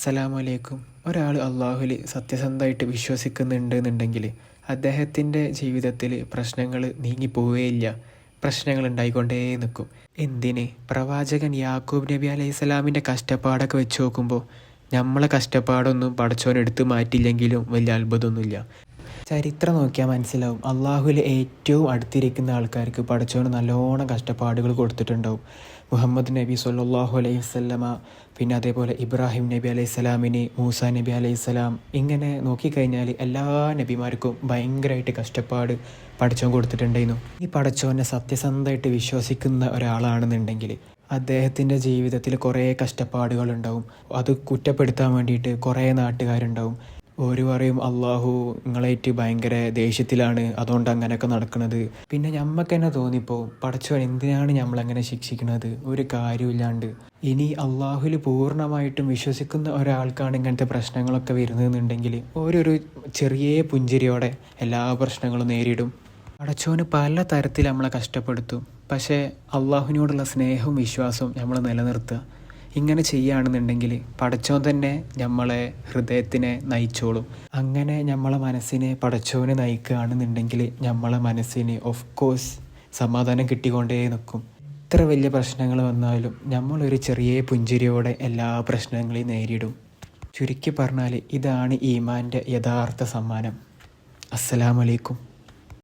അസ്സലാമലൈക്കും. ഒരാൾ അള്ളാഹുവിൽ സത്യസന്ധമായിട്ട് വിശ്വസിക്കുന്നുണ്ട് എന്നുണ്ടെങ്കിൽ അദ്ദേഹത്തിൻ്റെ ജീവിതത്തിൽ പ്രശ്നങ്ങൾ നീങ്ങിപ്പോവുകയില്ല. പ്രശ്നങ്ങൾ ഉണ്ടായിക്കൊണ്ടേ നിൽക്കും. എന്തിന്? പ്രവാചകൻ യാക്കൂബ് നബി അലൈഹിസ്സലാമിൻ്റെ കഷ്ടപ്പാടൊക്കെ വെച്ച് നോക്കുമ്പോൾ നമ്മളെ കഷ്ടപ്പാടൊന്നും പടച്ചോൻ എടുത്തു മാറ്റില്ലെങ്കിലും വലിയ അത്ഭുതമൊന്നുമില്ല. ചരിത്രം നോക്കിയാൽ മനസ്സിലാവും, അള്ളാഹുവിൽ ഏറ്റവും അടുത്തിരിക്കുന്ന ആൾക്കാർക്ക് പടച്ചോന് നല്ലോണം കഷ്ടപ്പാടുകൾ കൊടുത്തിട്ടുണ്ടാവും. മുഹമ്മദ് നബി സല്ലല്ലാഹു അലൈഹി വസല്ലമ, പിന്നെ അതേപോലെ ഇബ്രാഹിം നബി അലൈഹിസ്സലാമിന്, മൂസ നബി അലൈഹിസ്സലാം, ഇങ്ങനെ നോക്കിക്കഴിഞ്ഞാൽ എല്ലാ നബിമാർക്കും ഭയങ്കരമായിട്ട് കഷ്ടപ്പാട് പടച്ചോൻ കൊടുത്തിട്ടുണ്ടായിരുന്നു. ഈ പടച്ചോനെ സത്യസന്ധമായിട്ട് വിശ്വസിക്കുന്ന ഒരാളാണെന്നുണ്ടെങ്കിൽ അദ്ദേഹത്തിൻ്റെ ജീവിതത്തിൽ കുറേ കഷ്ടപ്പാടുകളുണ്ടാവും. അത് കുറ്റപ്പെടുത്താൻ വേണ്ടിയിട്ട് കുറേ നാട്ടുകാരുണ്ടാവും. ഓര് പറയും അള്ളാഹു നിങ്ങളായിട്ട് ഭയങ്കര ദേഷ്യത്തിലാണ്, അതുകൊണ്ട് അങ്ങനെയൊക്കെ നടക്കുന്നത്. പിന്നെ ഞമ്മക്ക് തന്നെ തോന്നിപ്പോവും, പടച്ചോൻ എന്തിനാണ് നമ്മളങ്ങനെ ശിക്ഷിക്കുന്നത്, ഒരു കാര്യമില്ലാണ്ട്. ഇനി അള്ളാഹുവിൽ പൂർണ്ണമായിട്ടും വിശ്വസിക്കുന്ന ഒരാൾക്കാണ് ഇങ്ങനത്തെ പ്രശ്നങ്ങളൊക്കെ വരുന്നതെന്നുണ്ടെങ്കിൽ ഓരോരു ചെറിയ പുഞ്ചിരിയോടെ എല്ലാ പ്രശ്നങ്ങളും നേരിടും. പടച്ചോന് പല തരത്തിൽ നമ്മളെ കഷ്ടപ്പെടുത്തും. പക്ഷേ അള്ളാഹുവിനോടുള്ള സ്നേഹവും വിശ്വാസവും നമ്മൾ നിലനിർത്തുക. ഇങ്ങനെ ചെയ്യുകയാണെന്നുണ്ടെങ്കിൽ പടച്ചോൻ തന്നെ നമ്മളെ ഹൃദയത്തിനെ നയിച്ചോളും. അങ്ങനെ നമ്മളെ മനസ്സിനെ പടച്ചോനെ നയിക്കുകയാണെന്നുണ്ടെങ്കിൽ നമ്മളെ മനസ്സിന് ഓഫ് കോഴ്സ് സമാധാനം കിട്ടിക്കൊണ്ടേ നിൽക്കും. എത്ര വലിയ പ്രശ്നങ്ങൾ വന്നാലും നമ്മളൊരു ചെറിയ പുഞ്ചിരിയോടെ എല്ലാ പ്രശ്നങ്ങളെയും നേരിടും. ചുരുക്കി പറഞ്ഞാൽ ഇതാണ് ഈമാൻ്റെ യഥാർത്ഥ സമ്മാനം. അസ്സലാമു അലൈക്കും.